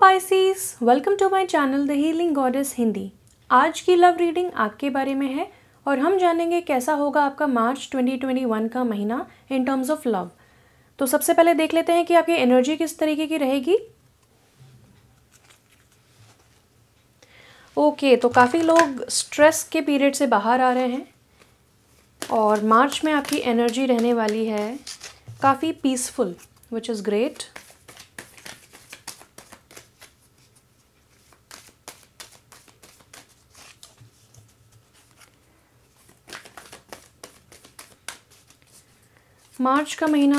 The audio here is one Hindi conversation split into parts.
Pisces, welcome to my channel the healing goddess Hindi. आज की लव रीडिंग आपके बारे में है और हम जानेंगे कैसा होगा आपका मार्च 2021 का महीना इन टर्म्स ऑफ लव। तो सबसे पहले देख लेते हैं कि आपकी एनर्जी किस तरीके की रहेगी। ओके, तो काफ़ी लोग स्ट्रेस के पीरियड से बाहर आ रहे हैं और मार्च में आपकी एनर्जी रहने वाली है काफ़ी पीसफुल, विच इज़ ग्रेट। मार्च का महीना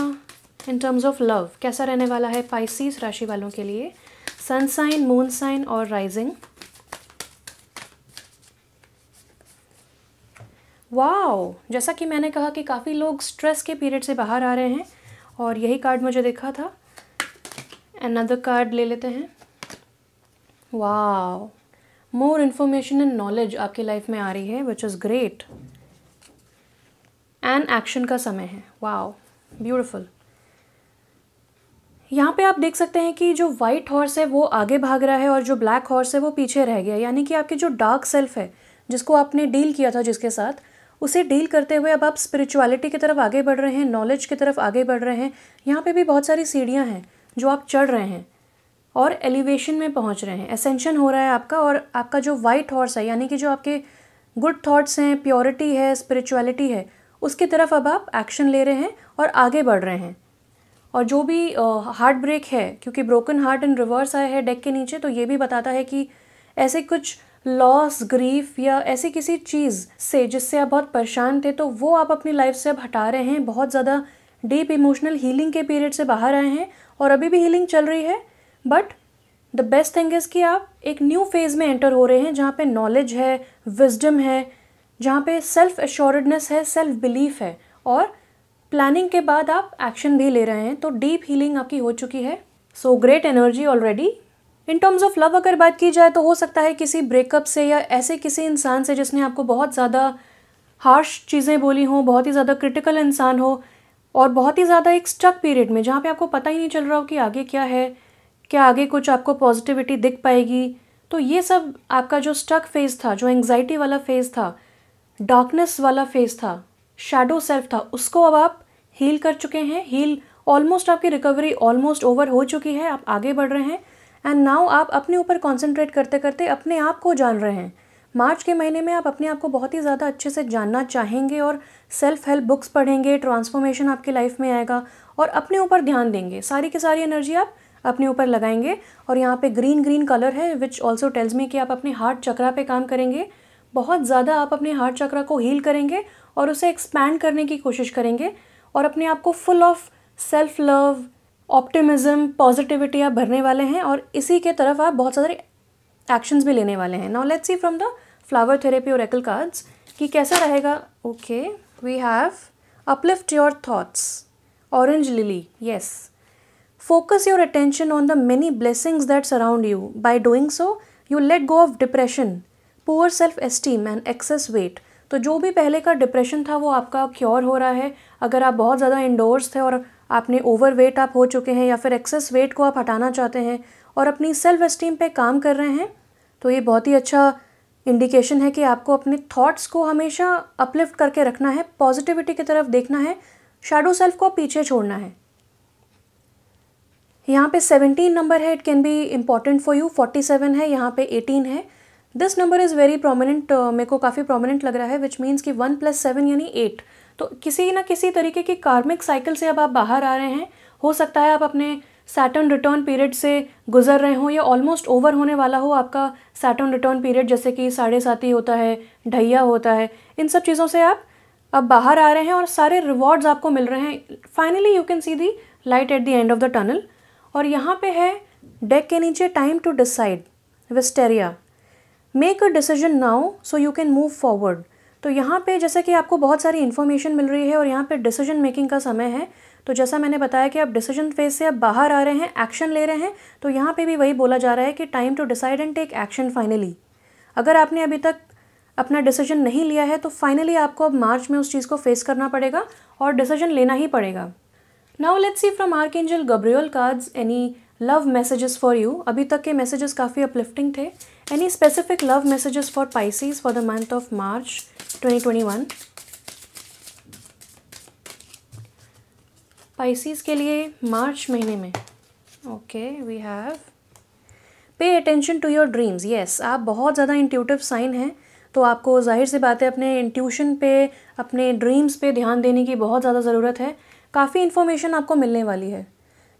इन टर्म्स ऑफ लव कैसा रहने वाला है पाइसीज राशि वालों के लिए। सन साइन, मून साइन और राइजिंग। वाओ, जैसा कि मैंने कहा कि काफ़ी लोग स्ट्रेस के पीरियड से बाहर आ रहे हैं और यही कार्ड मुझे देखा था। अनदर कार्ड ले लेते हैं। Wow, more information and knowledge आपकी लाइफ में आ रही है, which is great. And action का समय है। Wow, beautiful. यहाँ पे आप देख सकते हैं कि जो वाइट हॉर्स है वो आगे भाग रहा है और जो ब्लैक हॉर्स है वो पीछे रह गया। यानी कि आपकी जो डार्क सेल्फ है, जिसको आपने डील किया था जिसके साथ, उसे डील करते हुए अब आप स्पिरिचुअलिटी की तरफ आगे बढ़ रहे हैं, नॉलेज की तरफ आगे बढ़ रहे हैं। यहाँ पे भी बहुत सारी सीढ़ियाँ हैं जो आप चढ़ रहे हैं और एलिवेशन में पहुँच रहे हैं। एसेंशन हो रहा है आपका। और आपका जो वाइट हॉर्स है, यानी कि जो आपके गुड थॉट्स हैं, प्योरिटी है, स्पिरिचुअलिटी है, उसकी तरफ अब आप एक्शन ले रहे हैं और आगे बढ़ रहे हैं। और जो भी हार्ट ब्रेक है, क्योंकि ब्रोकन हार्ट इन रिवर्स आया है डेक के नीचे, तो ये भी बताता है कि ऐसे कुछ लॉस, ग्रीफ या ऐसी किसी चीज़ से जिससे आप बहुत परेशान थे, तो वो आप अपनी लाइफ से अब हटा रहे हैं। बहुत ज़्यादा डीप इमोशनल हीलिंग के पीरियड से बाहर आए हैं और अभी भी हीलिंग चल रही है। But the best thing is कि आप एक न्यू फेज़ में एंटर हो रहे हैं जहाँ पे नॉलेज है, विजडम है, जहाँ पे सेल्फ एश्योर्डनेस है, सेल्फ बिलीफ है और प्लानिंग के बाद आप एक्शन भी ले रहे हैं। तो डीप हीलिंग आपकी हो चुकी है। So great energy already. In terms of love अगर बात की जाए तो हो सकता है किसी ब्रेकअप से या ऐसे किसी इंसान से जिसने आपको बहुत ज़्यादा हार्श चीज़ें बोली हों, बहुत ही ज़्यादा क्रिटिकल इंसान हो और बहुत ही ज़्यादा एक स्टक पीरियड में जहाँ पे आपको पता ही नहीं चल रहा हो कि आगे क्या है, क्या आगे कुछ आपको पॉजिटिविटी दिख पाएगी। तो ये सब आपका जो स्टक फेज़ था, जो एंग्जाइटी वाला फेज़ था, डार्कनेस वाला फेज़ था, शैडो सेल्फ था, उसको अब आप हील कर चुके हैं। हील ऑलमोस्ट, आपकी रिकवरी ऑलमोस्ट ओवर हो चुकी है। आप आगे बढ़ रहे हैं एंड नाउ आप अपने ऊपर कॉन्सेंट्रेट करते करते अपने आप को जान रहे हैं। मार्च के महीने में आप अपने आप को बहुत ही ज़्यादा अच्छे से जानना चाहेंगे और सेल्फ हेल्प बुक्स पढ़ेंगे, ट्रांसफॉर्मेशन आपकी लाइफ में आएगा और अपने ऊपर ध्यान देंगे। सारी की सारी एनर्जी आप अपने ऊपर लगाएंगे। और यहाँ पे ग्रीन कलर है, विच ऑल्सो टेल्स मी कि आप अपने हार्ट चक्रा पे काम करेंगे। बहुत ज़्यादा आप अपने हार्ट चक्रा को हील करेंगे और उसे एक्सपैंड करने की कोशिश करेंगे और अपने आप को full of self love, optimism, positivity आप भरने वाले हैं और इसी के तरफ आप बहुत सारे एक्शंस भी लेने वाले हैं। Now let's see from the flower therapy oracle cards कि कैसा रहेगा। Okay, we have uplift your thoughts, orange lily. Yes, focus your attention on the many blessings that surround you. By doing so, you let go of depression, poor self-esteem and excess weight. तो जो भी पहले का डिप्रेशन था वो आपका क्योर हो रहा है। अगर आप बहुत ज़्यादा इंडोर्स थे और आपने ओवर वेट आप हो चुके हैं या फिर एक्सेस वेट को आप हटाना चाहते हैं और अपनी सेल्फ एस्टीम पे काम कर रहे हैं, तो ये बहुत ही अच्छा इंडिकेशन है कि आपको अपने थॉट्स को हमेशा अपलिफ्ट करके रखना है, पॉजिटिविटी की तरफ देखना है, शैडो सेल्फ को पीछे छोड़ना है। यहाँ पे 17 नंबर है, it can be important for you. 47 है, यहाँ पे 18 है। This number is very prominent, मेरे को काफ़ी प्रोमिनेंट लग रहा है, विच मीन्स कि 1 + 7 यानी 8। तो किसी ना किसी तरीके की कार्मिक साइकिल से अब आप बाहर आ रहे हैं। हो सकता है आप अपने सैटर्न रिटर्न पीरियड से गुजर रहे हों या ऑलमोस्ट ओवर होने वाला हो आपका सैटर्न रिटर्न पीरियड, जैसे कि 7.5 होता है, ढैया होता है। इन सब चीज़ों से आप अब बाहर आ रहे हैं और सारे रिवॉर्ड्स आपको मिल रहे हैं। Finally you can see the light at the end of the tunnel. और यहाँ पे है डेक के नीचे time to decide, wisteria. Make a decision now so you can move forward. तो यहाँ पे जैसे कि आपको बहुत सारी इन्फॉर्मेशन मिल रही है और यहाँ पे डिसीजन मेकिंग का समय है। तो जैसा मैंने बताया कि आप डिसीजन फेज से आप बाहर आ रहे हैं, एक्शन ले रहे हैं, तो यहाँ पे भी वही बोला जा रहा है कि time to decide and take action finally. अगर आपने अभी तक अपना डिसीजन नहीं लिया है तो फाइनली आपको अब मार्च में उस चीज़ को फेस करना पड़ेगा और डिसीजन लेना ही पड़ेगा। Now let's see from Archangel Gabriel cards any love messages for you. अभी तक के मैसेजेस काफ़ी अपलिफ्टिंग थे। Any specific love messages for Pisces for the month of March 2021? Pisces के लिए मार्च महीने में, okay, we have pay attention to your dreams. Yes, आप बहुत ज़्यादा इंट्यूटिव साइन हैं, तो आपको जाहिर सी बात है अपने इंट्यूशन पे, अपने ड्रीम्स पे ध्यान देने की बहुत ज़्यादा ज़रूरत है। काफ़ी इन्फॉर्मेशन आपको मिलने वाली है।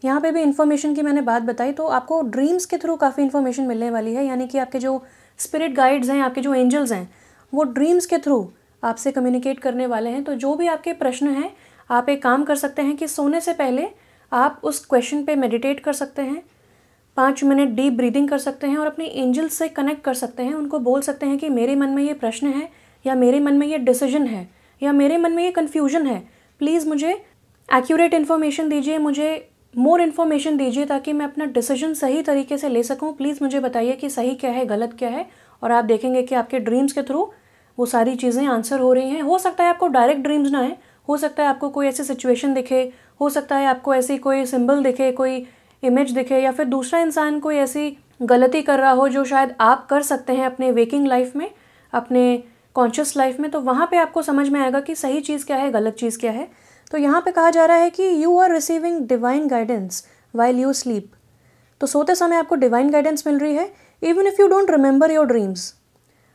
यहाँ पे भी इन्फॉर्मेशन की मैंने बात बताई, तो आपको ड्रीम्स के थ्रू काफ़ी इन्फॉर्मेशन मिलने वाली है। यानी कि आपके जो स्पिरिट गाइड्स हैं, आपके जो एंजल्स हैं, वो ड्रीम्स के थ्रू आपसे कम्युनिकेट करने वाले हैं। तो जो भी आपके प्रश्न हैं, आप एक काम कर सकते हैं कि सोने से पहले आप उस क्वेश्चन पे मेडिटेट कर सकते हैं, 5 मिनट डीप ब्रीदिंग कर सकते हैं और अपने एंजल्स से कनेक्ट कर सकते हैं। उनको बोल सकते हैं कि मेरे मन में ये प्रश्न है, या मेरे मन में ये डिसीजन है, या मेरे मन में ये कन्फ्यूजन है, प्लीज़ मुझे एक्यूरेट इन्फॉर्मेशन दीजिए, मुझे मोर इन्फॉर्मेशन दीजिए ताकि मैं अपना डिसीजन सही तरीके से ले सकूं। प्लीज़ मुझे बताइए कि सही क्या है, गलत क्या है। और आप देखेंगे कि आपके ड्रीम्स के थ्रू वो सारी चीज़ें आंसर हो रही हैं। हो सकता है आपको डायरेक्ट ड्रीम्स ना आए, हो सकता है आपको कोई ऐसी सिचुएशन दिखे, हो सकता है आपको ऐसी कोई सिंबल दिखे, कोई इमेज दिखे, या फिर दूसरा इंसान कोई ऐसी गलती कर रहा हो जो शायद आप कर सकते हैं अपने वेकिंग लाइफ में, अपने कॉन्शियस लाइफ में। तो वहाँ पे आपको समझ में आएगा कि सही चीज़ क्या है, गलत चीज़ क्या है। तो यहाँ पे कहा जा रहा है कि you are receiving divine guidance while you sleep. तो सोते समय आपको डिवाइन गाइडेंस मिल रही है। Even if you don't remember your dreams,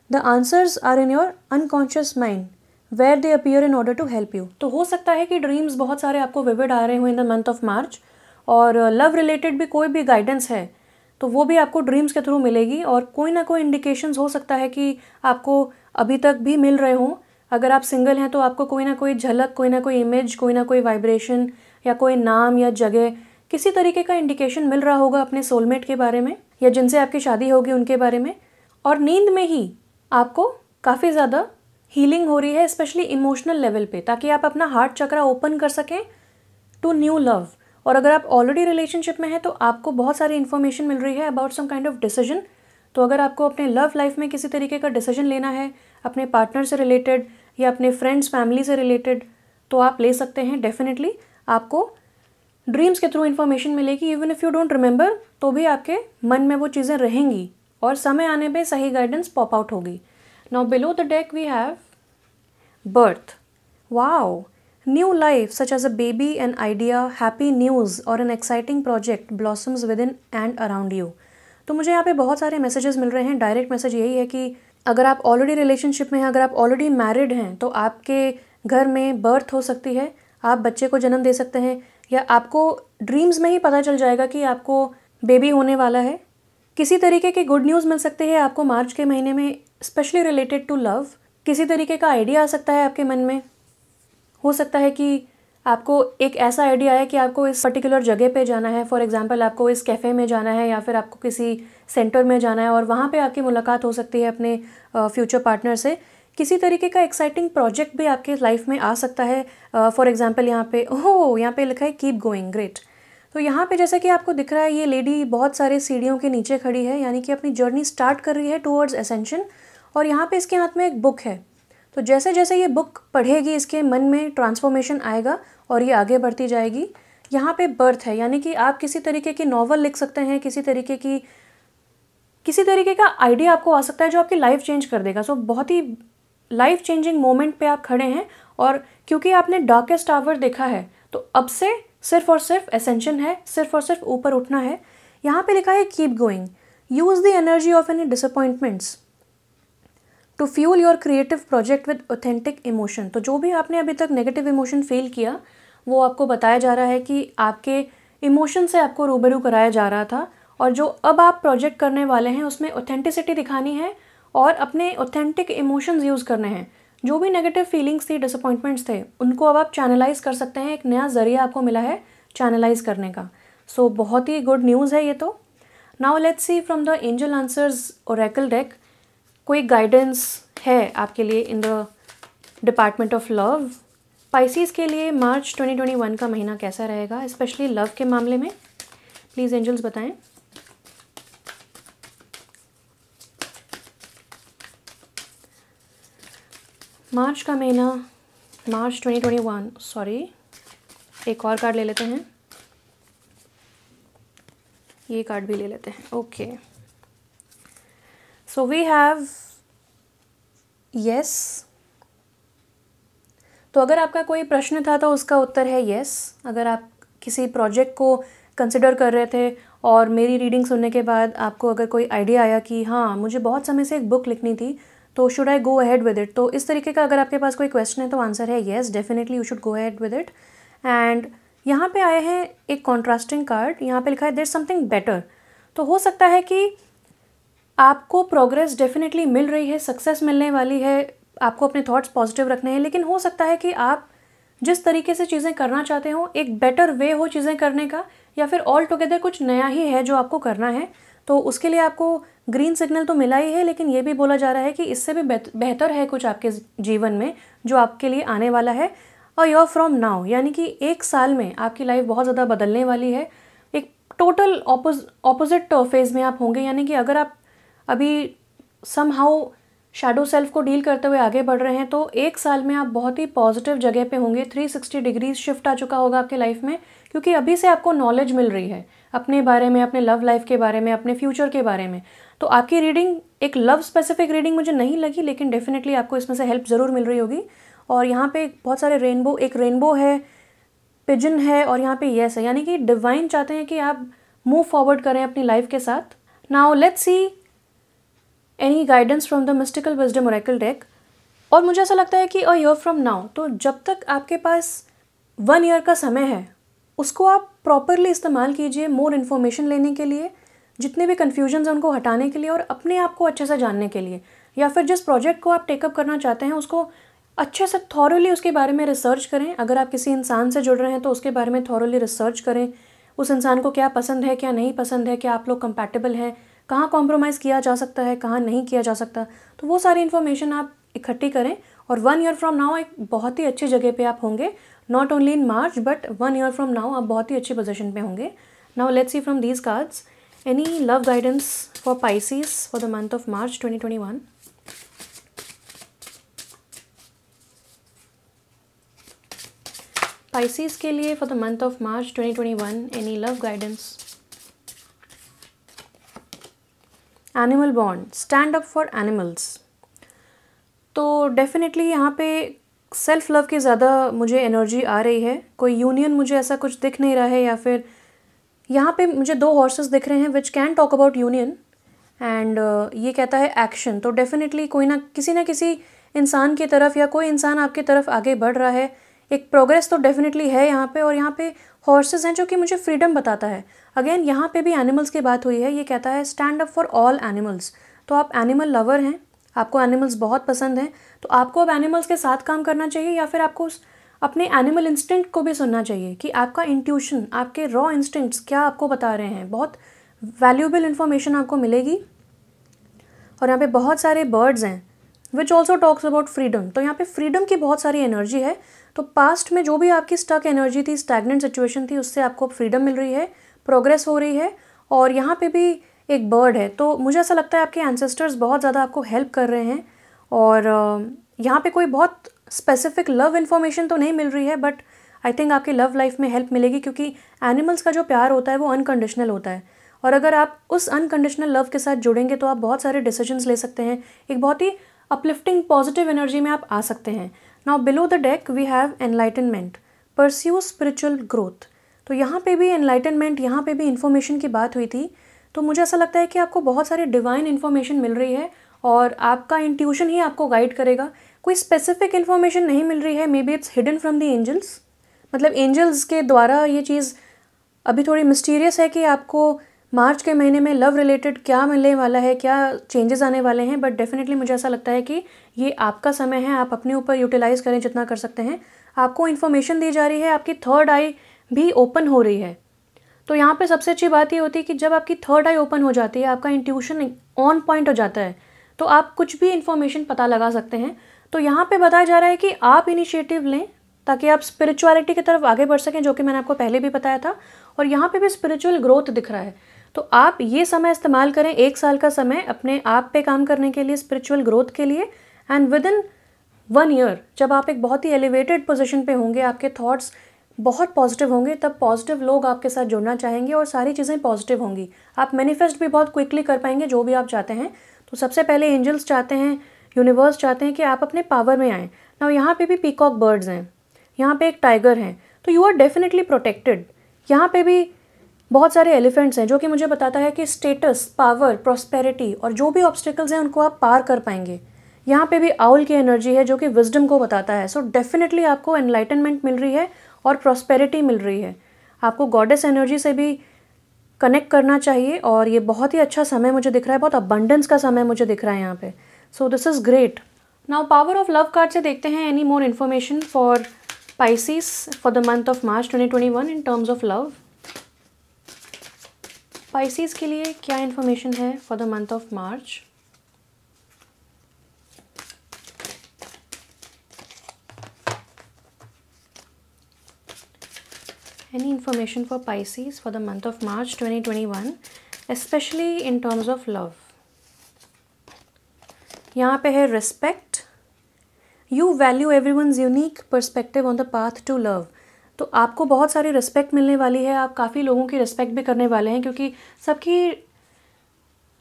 the answers are in your unconscious mind where they appear in order to help you. तो हो सकता है कि ड्रीम्स बहुत सारे आपको विविड आ रहे हो इन द मंथ ऑफ मार्च, और लव रिलेटेड भी कोई भी गाइडेंस है तो वो भी आपको ड्रीम्स के थ्रू मिलेगी। और कोई ना कोई इंडिकेशंस हो सकता है कि आपको अभी तक भी मिल रहे हों। अगर आप सिंगल हैं तो आपको कोई ना कोई झलक, कोई ना कोई इमेज, कोई ना कोई वाइब्रेशन, या कोई नाम या जगह, किसी तरीके का इंडिकेशन मिल रहा होगा अपने सोलमेट के बारे में, या जिनसे आपकी शादी होगी उनके बारे में। और नींद में ही आपको काफ़ी ज़्यादा हीलिंग हो रही है, स्पेशली इमोशनल लेवल पे, ताकि आप अपना हार्ट चक्रा ओपन कर सकें टू न्यू लव। और अगर आप ऑलरेडी रिलेशनशिप में हैं तो आपको बहुत सारी इन्फॉर्मेशन मिल रही है about some kind of decision. तो अगर आपको अपने लव लाइफ में किसी तरीके का डिसीजन लेना है, अपने पार्टनर से रिलेटेड या अपने फ्रेंड्स फैमिली से रिलेटेड, तो आप ले सकते हैं। डेफिनेटली आपको ड्रीम्स के थ्रू इन्फॉर्मेशन मिलेगी। Even if you don't remember, तो भी आपके मन में वो चीज़ें रहेंगी और समय आने पे सही गाइडेंस पॉप आउट होगी। Now below the deck we have birth. Wow, new life such as a baby, an idea, happy news और an exciting project blossoms within and around you. तो मुझे यहाँ पे बहुत सारे मैसेजेस मिल रहे हैं। डायरेक्ट मैसेज यही है कि अगर आप ऑलरेडी रिलेशनशिप में हैं, अगर आप ऑलरेडी मैरिड हैं, तो आपके घर में बर्थ हो सकती है, आप बच्चे को जन्म दे सकते हैं, या आपको ड्रीम्स में ही पता चल जाएगा कि आपको बेबी होने वाला है। किसी तरीके की गुड न्यूज़ मिल सकती है आपको मार्च के महीने में, स्पेशली रिलेटेड टू लव। किसी तरीके का आइडिया आ सकता है आपके मन में। हो सकता है कि आपको एक ऐसा आइडिया है कि आपको इस पर्टिकुलर जगह पे जाना है। फॉर एग्जांपल, आपको इस कैफ़े में जाना है, या फिर आपको किसी सेंटर में जाना है और वहाँ पे आपकी मुलाकात हो सकती है अपने फ्यूचर पार्टनर से। किसी तरीके का एक्साइटिंग प्रोजेक्ट भी आपके लाइफ में आ सकता है। फॉर एग्जांपल यहाँ पे लिखा है कीप गोइंग, ग्रेट। तो यहाँ पे जैसा कि आपको दिख रहा है, ये लेडी बहुत सारे सीढ़ियों के नीचे खड़ी है, यानी कि अपनी जर्नी स्टार्ट कर रही है टूवर्ड्स एसेंशन। और यहाँ पे इसके हाथ में एक बुक है। तो जैसे जैसे ये बुक पढ़ेगी, इसके मन में ट्रांसफॉर्मेशन आएगा और ये आगे बढ़ती जाएगी। यहाँ पे बर्थ है, यानी कि आप किसी तरीके की नॉवल लिख सकते हैं, किसी तरीके का आइडिया आपको आ सकता है जो आपकी लाइफ चेंज कर देगा। सो बहुत ही लाइफ चेंजिंग मोमेंट पे आप खड़े हैं। और क्योंकि आपने डार्केस्ट आवर देखा है, तो अब से सिर्फ और सिर्फ एसेंशन है, सिर्फ और सिर्फ ऊपर उठना है। यहाँ पे लिखा है keep going, use the energy of any disappointments to fuel your creative project with authentic emotion. तो जो भी आपने अभी तक नेगेटिव इमोशन फील किया, वो आपको बताया जा रहा है कि आपके इमोशन से आपको रूबरू कराया जा रहा था, और जो अब आप प्रोजेक्ट करने वाले हैं उसमें ऑथेंटिसिटी दिखानी है और अपने ऑथेंटिक इमोशंस यूज़ करने हैं। जो भी नेगेटिव फीलिंग्स थी, डिसअपॉइंटमेंट्स थे, उनको अब आप चैनलाइज कर सकते हैं। एक नया ज़रिया आपको मिला है चैनलाइज करने का। सो बहुत ही गुड न्यूज़ है ये तो। Now let's see from the angel answers Oracle deck, कोई गाइडेंस है आपके लिए in the department of love. Pisces के लिए मार्च 2021 का महीना कैसा रहेगा, स्पेशली लव के मामले में? प्लीज़ एंजल्स बताएं। मार्च का महीना, मार्च 2021, एक और कार्ड ले लेते हैं। ये कार्ड भी ले लेते हैं। Okay, so we have yes. तो अगर आपका कोई प्रश्न था तो उसका उत्तर है यस। अगर आप किसी प्रोजेक्ट को कंसिडर कर रहे थे और मेरी रीडिंग सुनने के बाद आपको अगर कोई आइडिया आया कि हाँ मुझे बहुत समय से एक बुक लिखनी थी, तो should I go ahead with it, तो इस तरीके का अगर आपके पास कोई क्वेश्चन है तो आंसर है yes, definitely you should go ahead with it. And यहाँ पे आए हैं एक कॉन्ट्रास्टिंग कार्ड, यहाँ पे लिखा है देयर समथिंग बेटर। तो हो सकता है कि आपको प्रोग्रेस डेफिनेटली मिल रही है, सक्सेस मिलने वाली है, आपको अपने थॉट्स पॉजिटिव रखने हैं, लेकिन हो सकता है कि आप जिस तरीके से चीज़ें करना चाहते हो एक बेटर वे हो चीज़ें करने का, या फिर ऑल टुगेदर कुछ नया ही है जो आपको करना है। तो उसके लिए आपको ग्रीन सिग्नल तो मिला ही है, लेकिन ये भी बोला जा रहा है कि इससे भी बेहतर है कुछ आपके जीवन में जो आपके लिए आने वाला है। और ईयर फ्रॉम नाउ, यानी कि एक साल में आपकी लाइफ बहुत ज़्यादा बदलने वाली है। एक टोटल ऑपोजिट फेज़ में आप होंगे, यानी कि अगर आप अभी समहाउ शैडो सेल्फ को डील करते हुए आगे बढ़ रहे हैं तो एक साल में आप बहुत ही पॉजिटिव जगह पे होंगे। 360 डिग्रीज शिफ्ट आ चुका होगा आपके लाइफ में, क्योंकि अभी से आपको नॉलेज मिल रही है अपने बारे में, अपने लव लाइफ के बारे में, अपने फ्यूचर के बारे में। तो आपकी रीडिंग एक लव स्पेसिफिक रीडिंग मुझे नहीं लगी, लेकिन डेफिनेटली आपको इसमें से हेल्प ज़रूर मिल रही होगी। और यहाँ पे बहुत सारे रेनबो, एक रेनबो है, पिजन है और यहाँ पे येस है, यानी कि डिवाइन चाहते हैं कि आप मूव फॉरवर्ड करें अपनी लाइफ के साथ। Now let's see any guidance from the mystical wisdom Oracle deck. और मुझे ऐसा लगता है कि अ ईयर फ्रॉम नाउ, तो जब तक आपके पास 1 ईयर का समय है उसको आप प्रॉपरली इस्तेमाल कीजिए मोर इन्फॉर्मेशन लेने के लिए, जितने भी कन्फ्यूजन्स हैं उनको हटाने के लिए और अपने आप को अच्छे से जानने के लिए, या फिर जिस प्रोजेक्ट को आप टेकअप करना चाहते हैं उसको अच्छे से थॉरली उसके बारे में रिसर्च करें। अगर आप किसी इंसान से जुड़ रहे हैं तो उसके बारे में थॉरली रिसर्च करें, उस इंसान को क्या पसंद है, क्या नहीं पसंद है, क्या आप लोग कंपैटिबल हैं, कहाँ कॉम्प्रोमाइज़ किया जा सकता है, कहाँ नहीं किया जा सकता। तो वो सारी इन्फॉर्मेशन आप इकट्ठी करें और 1 ईयर फ्रॉम नाउ एक बहुत ही अच्छी जगह पे आप होंगे। Not only in March but 1 year from now आप बहुत ही अच्छी पोजीशन पे होंगे। Now let's see from these cards any love guidance for Pisces for the month of March 2021। Pisces के लिए for the month of March 2021 any love guidance. Animal bond, stand up for animals. तो डेफिनेटली यहाँ पे सेल्फ लव की ज़्यादा मुझे एनर्जी आ रही है। कोई यूनियन मुझे ऐसा कुछ दिख नहीं रहा है, या फिर यहाँ पे मुझे 2 हॉर्सेस दिख रहे हैं which can talk about union and ये कहता है एक्शन। तो डेफिनेटली कोई ना किसी इंसान की तरफ या कोई इंसान आपकी तरफ आगे बढ़ रहा है, एक प्रोग्रेस तो डेफिनेटली है यहाँ पे। और यहाँ पे हॉर्सेस हैं जो कि मुझे फ्रीडम बताता है। अगेन यहाँ पे भी एनिमल्स की बात हुई है, ये कहता है stand up for all animals. तो आप एनिमल लवर हैं, आपको एनिमल्स बहुत पसंद हैं, तो आपको अब एनिमल्स के साथ काम करना चाहिए, या फिर आपको अपने एनिमल इंस्टिंक्ट को भी सुनना चाहिए कि आपका इंट्यूशन, आपके रॉ इंस्टिंक्ट्स क्या आपको बता रहे हैं। बहुत वैल्यूएबल इन्फॉर्मेशन आपको मिलेगी। और यहाँ पे बहुत सारे बर्ड्स हैं which also talks about freedom. तो यहाँ पे फ्रीडम की बहुत सारी एनर्जी है। तो पास्ट में जो भी आपकी स्टक एनर्जी थी, स्टैग्नेंट सिचुएशन थी, उससे आपको फ्रीडम मिल रही है, प्रोग्रेस हो रही है। और यहाँ पे भी एक बर्ड है, तो मुझे ऐसा लगता है आपके एंसेस्टर्स बहुत ज़्यादा आपको हेल्प कर रहे हैं। और यहाँ पे कोई बहुत स्पेसिफिक लव इन्फॉर्मेशन तो नहीं मिल रही है, बट आई थिंक आपकी लव लाइफ में हेल्प मिलेगी, क्योंकि एनिमल्स का जो प्यार होता है वो अनकंडीशनल होता है। और अगर आप उस अनकंडीशनल लव के साथ जुड़ेंगे तो आप बहुत सारे डिसीजंस ले सकते हैं, एक बहुत ही अपलिफ्टिंग पॉजिटिव एनर्जी में आप आ सकते हैं। Now below the deck we have enlightenment, pursue spiritual growth. तो यहाँ पे भी एनलाइटनमेंट, यहाँ पे भी इन्फॉर्मेशन की बात हुई थी। तो मुझे ऐसा लगता है कि आपको बहुत सारी डिवाइन इन्फॉर्मेशन मिल रही है और आपका इंट्यूशन ही आपको गाइड करेगा। कोई स्पेसिफिक इन्फॉर्मेशन नहीं मिल रही है, maybe it's hidden from the angels, मतलब एंजल्स के द्वारा ये चीज़ अभी थोड़ी मिस्टीरियस है कि आपको मार्च के महीने में लव रिलेटेड क्या मिलने वाला है, क्या चेंजेस आने वाले हैं। बट डेफिनेटली मुझे ऐसा लगता है कि ये आपका समय है, आप अपने ऊपर यूटिलाइज़ करें जितना कर सकते हैं। आपको इन्फॉर्मेशन दी जा रही है, आपकी थर्ड आई भी ओपन हो रही है। तो यहाँ पे सबसे अच्छी बात ये होती है कि जब आपकी थर्ड आई ओपन हो जाती है, आपका इंट्यूशन ऑन पॉइंट हो जाता है, तो आप कुछ भी इन्फॉर्मेशन पता लगा सकते हैं। तो यहाँ पे बताया जा रहा है कि आप इनिशिएटिव लें ताकि आप स्पिरिचुअलिटी की तरफ आगे बढ़ सकें, जो कि मैंने आपको पहले भी बताया था। और यहाँ पे भी स्पिरिचुअल ग्रोथ दिख रहा है, तो आप ये समय इस्तेमाल करें, 1 साल का समय अपने आप पे काम करने के लिए, स्पिरिचुअल ग्रोथ के लिए। एंड विद इन 1 ईयर जब आप एक बहुत ही एलिवेटेड पोजीशन पे होंगे, आपके थॉट्स बहुत पॉजिटिव होंगे, तब पॉजिटिव लोग आपके साथ जुड़ना चाहेंगे और सारी चीज़ें पॉजिटिव होंगी। आप मैनिफेस्ट भी बहुत क्विकली कर पाएंगे जो भी आप चाहते हैं। तो सबसे पहले एंजल्स चाहते हैं, यूनिवर्स चाहते हैं कि आप अपने पावर में आएँ। ना यहाँ पे भी पीकॉक बर्ड्स हैं, यहाँ पे एक टाइगर हैं, तो यू आर डेफिनेटली प्रोटेक्टेड। यहाँ पे भी बहुत सारे एलिफेंट्स हैं जो कि मुझे बताता है कि स्टेटस, पावर, प्रॉस्पेरिटी और जो भी ऑब्स्टिकल्स हैं उनको आप पार कर पाएंगे। यहाँ पे भी आउल की एनर्जी है जो कि विजडम को बताता है। सो डेफिनेटली आपको एनलाइटनमेंट मिल रही है और प्रॉस्पेरिटी मिल रही है। आपको गॉडेस एनर्जी से भी कनेक्ट करना चाहिए और ये बहुत ही अच्छा समय मुझे दिख रहा है, बहुत अबंडेंस का समय मुझे दिख रहा है यहाँ पे। So this is great. Now power of love card से देखते हैं any more information for Pisces for the month of March 2021 in terms of love. Pisces के लिए क्या इन्फॉर्मेशन है for the month of March? Any information for Pisces for the month of March 2021, especially in terms of love? यहाँ पे है respect. You value everyone's unique perspective on the path to love. तो आपको बहुत सारी रिस्पेक्ट मिलने वाली है, आप काफ़ी लोगों की रिस्पेक्ट भी करने वाले हैं, क्योंकि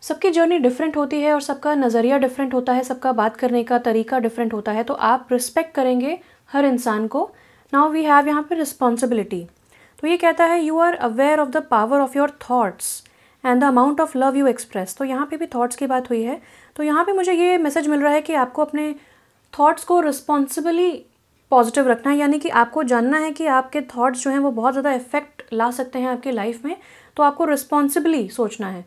सबकी जर्नी डिफरेंट होती है और सबका नज़रिया डिफरेंट होता है, सबका बात करने का तरीका डिफरेंट होता है। तो आप रिस्पेक्ट करेंगे हर इंसान को। नाउ वी हैव यहाँ पे रिस्पॉन्सिबिलिटी। तो ये कहता है you are aware of the power of your thoughts and the amount of love you express. तो यहाँ पे भी थाट्स की बात हुई है। तो यहाँ पे मुझे ये मैसेज मिल रहा है कि आपको अपने थाट्स को रिस्पॉन्सिबली पॉजिटिव रखना है, यानी कि आपको जानना है कि आपके थाट्स जो हैं वो बहुत ज़्यादा इफेक्ट ला सकते हैं आपकी लाइफ में। तो आपको रिस्पॉन्सिबली सोचना है।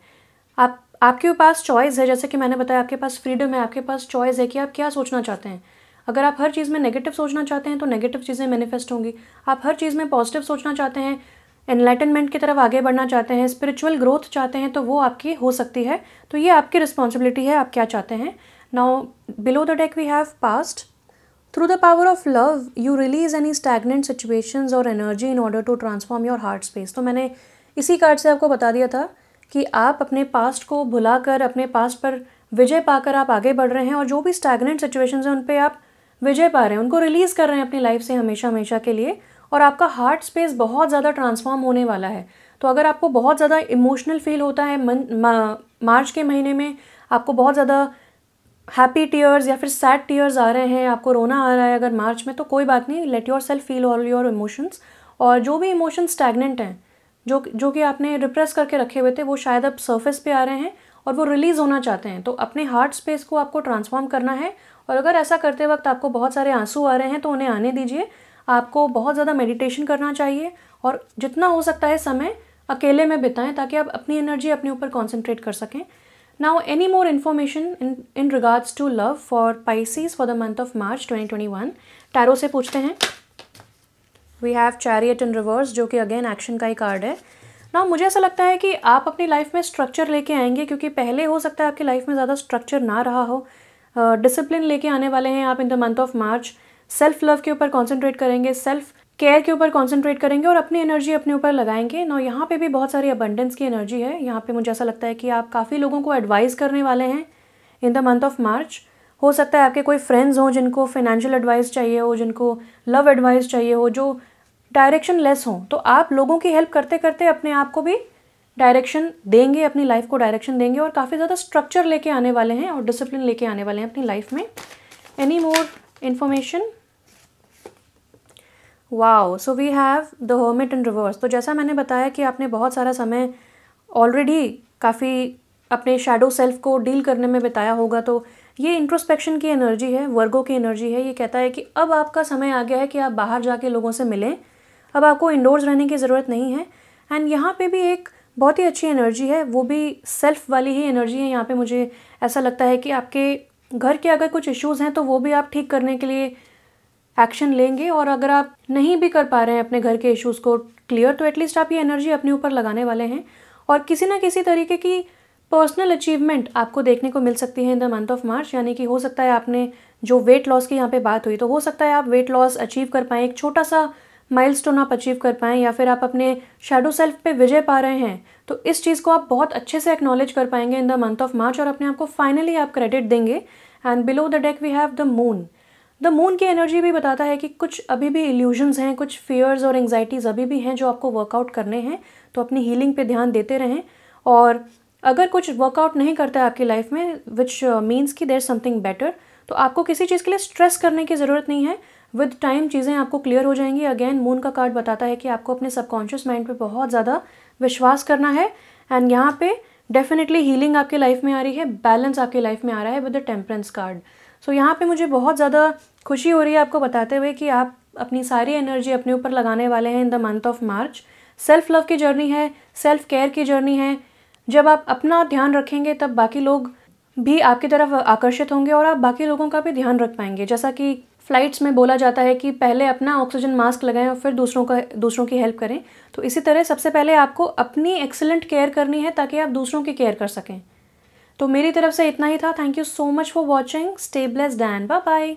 आपके पास चॉइस है, जैसे कि मैंने बताया आपके पास फ्रीडम है, आपके पास चॉइस है कि आप क्या सोचना चाहते हैं। अगर आप हर चीज़ में नेगेटिव सोचना चाहते हैं तो नेगेटिव चीज़ें मैनिफेस्ट होंगी। आप हर चीज़ में पॉजिटिव सोचना चाहते हैं, एनलाइटनमेंट की तरफ आगे बढ़ना चाहते हैं, स्पिरिचुअल ग्रोथ चाहते हैं, तो वो आपकी हो सकती है। तो ये आपकी रिस्पॉन्सिबिलिटी है, आप क्या चाहते हैं। Now below the deck we have past. Through the power of love you release any stagnant situations और energy in order to transform your heart space. तो मैंने इसी कार्ड से आपको बता दिया था कि आप अपने पास्ट को भुलाकर, अपने पास्ट पर विजय पाकर आप आगे बढ़ रहे हैं और जो भी स्टैग्नेंट सिचुएशंस हैं उन पे आप विजय पा रहे हैं, उनको रिलीज़ कर रहे हैं अपनी लाइफ से हमेशा हमेशा के लिए। और आपका हार्ट स्पेस बहुत ज़्यादा ट्रांसफॉर्म होने वाला है। तो अगर आपको बहुत ज़्यादा इमोशनल फील होता है मार्च के महीने में, आपको बहुत ज़्यादा हैप्पी टीयर्स या फिर सैड टीयर्स आ रहे हैं, आपको रोना आ रहा है अगर मार्च में, तो कोई बात नहीं, let your self feel all your emotions. और जो भी इमोशंस स्टैग्नेंट हैं, जो कि आपने रिप्रेस करके रखे हुए थे, वो शायद अब सर्फेस पे आ रहे हैं और वो रिलीज़ होना चाहते हैं। तो अपने हार्ट स्पेस को आपको ट्रांसफॉर्म करना है। और अगर ऐसा करते वक्त आपको बहुत सारे आंसू आ रहे हैं तो उन्हें आने दीजिए। आपको बहुत ज़्यादा मेडिटेशन करना चाहिए और जितना हो सकता है समय अकेले में बिताएं ताकि आप अपनी एनर्जी अपने ऊपर कॉन्सेंट्रेट कर सकें। Now any more information in regards to love for Pisces for the month of March 2021। Tarot से पूछते हैं। We have chariot in reverse, जो कि अगेन एक्शन का ही कार्ड है। ना मुझे ऐसा लगता है कि आप अपनी लाइफ में स्ट्रक्चर लेके आएंगे, क्योंकि पहले हो सकता है आपकी लाइफ में ज़्यादा स्ट्रक्चर ना रहा हो। डिसिप्लिन लेके आने वाले हैं आप इन the month of March. Self love के ऊपर कॉन्सेंट्रेट करेंगे, सेल्फ केयर के ऊपर कॉन्सेंट्रेट करेंगे और अपनी एनर्जी अपने ऊपर लगाएंगे। ना यहाँ पे भी बहुत सारी अबंडेंस की एनर्जी है। यहाँ पे मुझे ऐसा लगता है कि आप काफ़ी लोगों को एडवाइस करने वाले हैं इन द मंथ ऑफ मार्च। हो सकता है आपके कोई फ्रेंड्स हों जिनको फाइनेंशियल एडवाइस चाहिए हो, जिनको लव एडवाइस चाहिए हो, जो डायरेक्शन लेस हों। तो आप लोगों की हेल्प करते करते अपने आप को भी डायरेक्शन देंगे, अपनी लाइफ को डायरेक्शन देंगे और काफ़ी ज़्यादा स्ट्रक्चर लेके आने वाले हैं और डिसिप्लिन लेके आने वाले हैं अपनी लाइफ में। Any more information? Wow, so we have the hermit in reverse. तो जैसा मैंने बताया कि आपने बहुत सारा समय ऑलरेडी काफ़ी अपने शैडो सेल्फ को डील करने में बिताया होगा, तो ये इंट्रोस्पेक्शन की एनर्जी है, वर्गो की एनर्जी है। ये कहता है कि अब आपका समय आ गया है कि आप बाहर जाके लोगों से मिलें। अब आपको इंडोर्स रहने की ज़रूरत नहीं है। एंड यहाँ पे भी एक बहुत ही अच्छी एनर्जी है, वो भी सेल्फ वाली ही एनर्जी है। यहाँ पे मुझे ऐसा लगता है कि आपके घर के अगर कुछ इश्यूज़ हैं तो वो भी आप ठीक करने के लिए एक्शन लेंगे। और अगर आप नहीं भी कर पा रहे हैं अपने घर के इश्यूज़ को क्लियर, तो एटलीस्ट आप ये एनर्जी अपने ऊपर लगाने वाले हैं और किसी ना किसी तरीके की पर्सनल अचीवमेंट आपको देखने को मिल सकती है इन द मंथ ऑफ मार्च। यानी कि हो सकता है आपने जो वेट लॉस की यहाँ पे बात हुई, तो हो सकता है आप वेट लॉस अचीव कर पाएँ, एक छोटा सा माइलस्टोन आप अचीव कर पाएँ, या फिर आप अपने शैडो सेल्फ पे विजय पा रहे हैं। तो इस चीज़ को आप बहुत अच्छे से एक्नॉलेज कर पाएंगे in the month of March और अपने आप को फाइनली आप क्रेडिट देंगे। And below the deck we have the moon. The moon की एनर्जी भी बताता है कि कुछ अभी भी इल्यूजन्स हैं, कुछ फियर्स और एंग्जाइटीज़ अभी भी हैं जो आपको वर्कआउट करने हैं, तो अपनी हीलिंग पे ध्यान देते रहें। और अगर कुछ वर्कआउट नहीं करता है आपकी लाइफ में, विच मीन्स कि देयर समथिंग बेटर, तो आपको किसी चीज़ के लिए स्ट्रेस करने की ज़रूरत नहीं है। विद टाइम चीज़ें आपको क्लियर हो जाएंगी। अगेन मून का कार्ड बताता है कि आपको अपने सबकॉन्शियस माइंड पे बहुत ज़्यादा विश्वास करना है। एंड यहाँ पे डेफिनेटली हीलिंग आपकी लाइफ में आ रही है, बैलेंस आपकी लाइफ में आ रहा है विद द टेम्परेंस कार्ड। सो यहाँ पे मुझे बहुत ज़्यादा खुशी हो रही है आपको बताते हुए कि आप अपनी सारी एनर्जी अपने ऊपर लगाने वाले हैं इन the month of March. Self love की जर्नी है, सेल्फ केयर की जर्नी है। जब आप अपना ध्यान रखेंगे तब बाकी लोग भी आपकी तरफ आकर्षित होंगे और आप बाकी लोगों का भी ध्यान रख पाएंगे। जैसा कि फ्लाइट्स में बोला जाता है कि पहले अपना ऑक्सीजन मास्क लगाएं और फिर दूसरों की हेल्प करें, तो इसी तरह सबसे पहले आपको अपनी एक्सीलेंट केयर करनी है ताकि आप दूसरों की केयर कर सकें। तो मेरी तरफ से इतना ही था। Thank you so much for watching. Stay blessed and bye bye.